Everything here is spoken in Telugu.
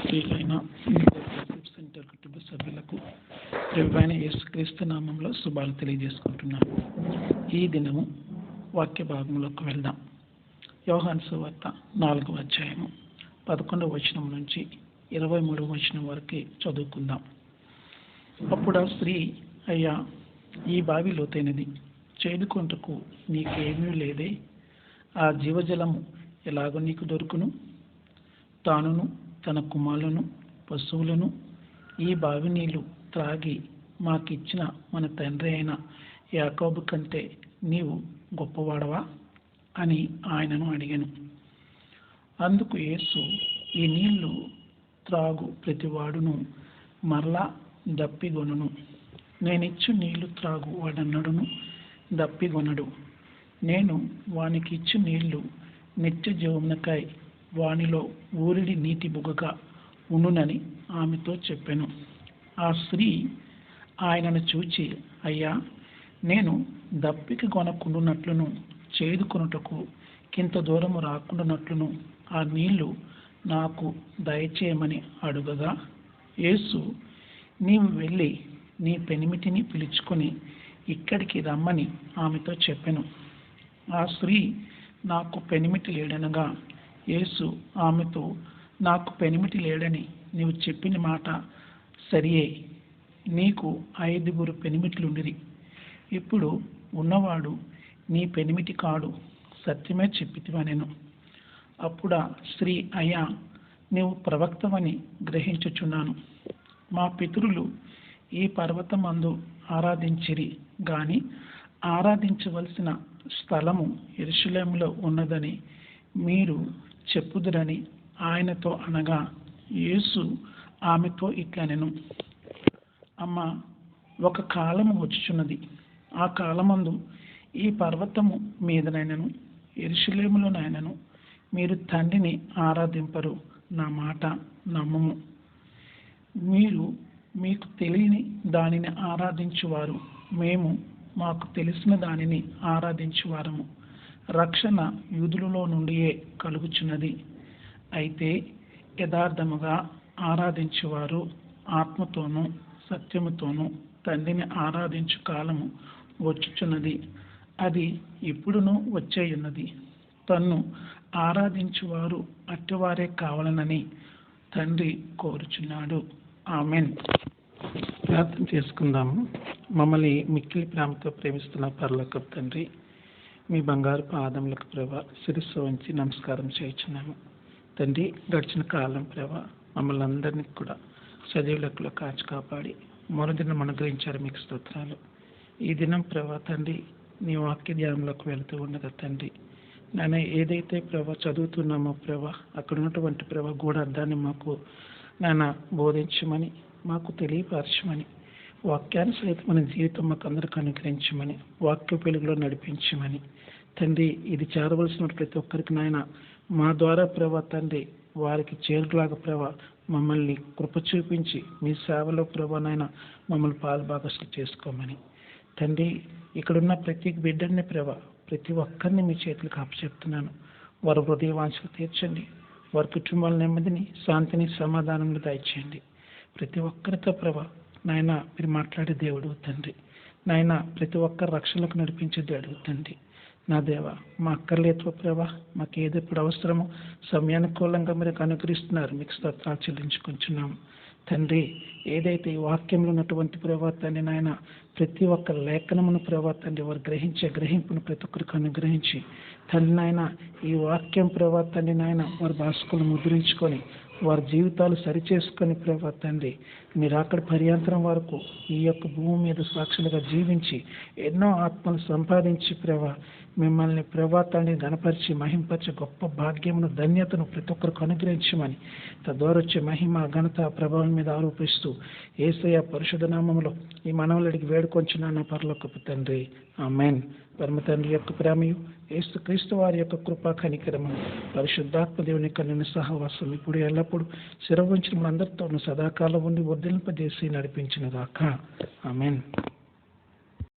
ప్రియులైన సెంటర్ కుటుంబ సభ్యులకు ప్రభువైన యేసుక్రీస్తు నామంలో శుభాలు తెలియజేసుకుంటున్నాను. ఈ దినము వాక్య భాగంలోకి వెళ్దాం. యోహాను సువార్త 4వ అధ్యాయము 11వ వచనం నుంచి 23వ వచనం వరకు చదువుకుందాం. అప్పుడు ఆ స్త్రీ, అయ్యా, ఈ బావి లోతైనది, చేదుకొంటకు నీకేమీ లేదే, ఆ జీవజలము ఎలాగో నీకు దొరుకును? తానును తన కుమారులను పశువులను ఈ బావి నీళ్లు త్రాగి మాకిచ్చిన మన తండ్రి అయిన యాకోబు కంటే నీవు గొప్పవాడవా అని ఆయనను అడిగాను. అందుకు యేసు, ఈ నీళ్లు త్రాగు ప్రతివాడును మరలా దప్పిగొనును. నేనిచ్చు నీళ్లు త్రాగు వాడన్నడును దప్పిగొనడు. నేను వానికి ఇచ్చు నీళ్లు నిత్య జీవమునకై వానిలో ఊరిడి నీటి బుగ్గగా ఉండునని ఆమెతో చెప్పాను. ఆ స్త్రీ ఆయనను చూచి, అయ్యా, నేను దప్పిక కొనకుండునట్లును చేదుకొనుటకు కింత దూరము రాకుండానట్లును ఆ నీళ్లు నాకు దయచేయమని అడుగగా, యేసు, నీవు వెళ్ళి నీ పెనిమిటిని పిలుచుకొని ఇక్కడికి రమ్మని ఆమెతో చెప్పాను. ఆ స్త్రీ, నాకు పెనిమిటి లేడనగా, యేసు ఆమెతో, నాకు పెనిమిటి లేడని నీవు చెప్పిన మాట సరియే. నీకు 5 పెనిమిట్లుండిరి. ఇప్పుడు ఉన్నవాడు నీ పెనిమిటి కాడు, సత్యమే చెప్పితివనెను. అప్పుడా స్త్రీ, అయ్యా, నీవు ప్రవక్తవని గ్రహించుచున్నాను. మా పితరులు ఈ పర్వతమందు ఆరాధించిరి గాని ఆరాధించవలసిన స్థలము యెరూషలేములో ఉన్నదని మీరు చెప్పుదురని ఆయనతో అనగా, యేసు ఆమెతో ఇట్లనెను, అమ్మా, ఒక కాలము వచ్చుచున్నది, ఆ కాలమందు ఈ పర్వతము మీదనైనను యెరూషలేములోనైనను మీరు తండ్రిని ఆరాధింపరు. నా మాట నమ్ముము. మీరు మీకు తెలియని దానిని ఆరాధించువారు, మేము మాకు తెలిసిన దానిని ఆరాధించువారము. రక్షణ యూదులలో నుండియే కలుగుచున్నది. అయితే యథార్థముగా ఆరాధించువారు ఆత్మతోనూ సత్యముతోనూ తండ్రిని ఆరాధించు కాలము వచ్చుచున్నది, అది ఇప్పుడును వచ్చేయున్నది. తన్ను ఆరాధించువారు అట్టివారే కావాలనని తండ్రి కోరుచున్నాడు. ఆమెన్. ప్రార్థన చేసుకుందాము. మమ్మల్ని మిక్కిలి ప్రేమతో ప్రేమిస్తున్న పరలోకపు తండ్రి, మీ బంగారు పాదములకు ప్రభా శిరస్సు వంచి నమస్కారం చేయుచున్నాము. తండ్రి, గడిచిన కాలం ప్రభా మమ్మల్ని అందరినీ కూడా సజీవులకులో కాచి కాపాడి మరుదినం అనుగ్రహించారు. మీకు స్తోత్రాలు. ఈ దినం ప్రభా తండ్రి, నీ వాక్య ధ్యానంలోకి వెళుతూ ఉండగా తండ్రి, నేను ఏదైతే ప్రభా చదువుతున్నామో ప్రభా అక్కడ ఉన్నటువంటి ప్రభా గూఢార్థాన్ని మాకు నాన్న బోధించమని, మాకు తెలియపరచమని, వాక్యాన్ని సైతం మన జీవితం మాకు అందరికి అనుగ్రహించమని, వాక్య వెలుగులో నడిపించమని తండ్రి, ఇది చేరవలసిన ప్రతి ఒక్కరికి నాయన మా ద్వారా ప్రభా తండ్రి వారికి చేరులాగా ప్రభా మమ్మల్ని కృప చూపించి మీ సేవలో ప్రభా నాయన మమ్మల్ని పాలుభాగస్తులు చేసుకోమని తండ్రి, ఇక్కడున్న ప్రతి బిడ్డని ప్రభా ప్రతి ఒక్కరిని మీ చేతులకు అప్పచెప్తున్నాను. వారి హృదయ వాంఛలు తీర్చండి. వారి కుటుంబాల నెమ్మదిని, శాంతిని, సమాధానంగా దయచేయండి. ప్రతి ఒక్కరితో ప్రభా నాయన మీరు మాట్లాడే దేవుడు తండ్రి, నాయన ప్రతి ఒక్కరు రక్షణకు నడిపించే దేవుడు తండ్రి. నా దేవ, మా అక్కర్లేతో ప్రభా మాకు ఏది ఇప్పుడు అవసరమో సమయానుకూలంగా మీరు అనుగ్రహిస్తున్నారు. మీకు స్తోత్రాలు చెల్లించుకుంటున్నాము తండ్రి. ఏదైతే ఈ వాక్యంలో ఉన్నటువంటి ప్రభా తండ్రి నాయన ప్రతి ఒక్క లేఖనమును ప్రభా తండ్రి వారు గ్రహించే గ్రహింపును ప్రతి ఒక్కరికి అనుగ్రహించి తండ్రి నాయన ఈ వాక్యం ప్రభా తండ్రి నాయన వారి భాషకులు ముద్రించుకొని వారి జీవితాలు సరిచేసుకొని ప్రభా తండ్రి మీరు అక్కడ పర్యాంతరం వరకు ఈ యొక్క భూమి మీద సాక్షులుగా జీవించి ఎన్నో ఆత్మలు సంపాదించి ప్రభా మిమ్మల్ని ప్రభా తండ్రి ఘనపరిచి మహింపరిచి గొప్ప భాగ్యమును ధన్యతను ప్రతి ఒక్కరికి అనుగ్రహించమని తద్వారా వచ్చే మహిమ ఘనత ప్రభావం మీద ఆరోపిస్తూ యేసయ్య పరిశుద్ధ నామములో ఈ మనవులడికి వేడుకొంచున్నాను పరలోకపు తండ్రి. ఆమేన్. పరమ తండ్రి యొక్క ప్రేమయు యేసుక్రీస్తు వారి యొక్క కృపా కనికరము పరిశుద్ధాత్మ దేవుని కన్నుని సహవాసం ఇప్పుడు ఎల్లప్పుడూ శిరవంచిన మనందరితోనూ సదాకాలం ఉండి వర్ధిల్లింపజేసి నడిపించిన గాక. ఆమేన్.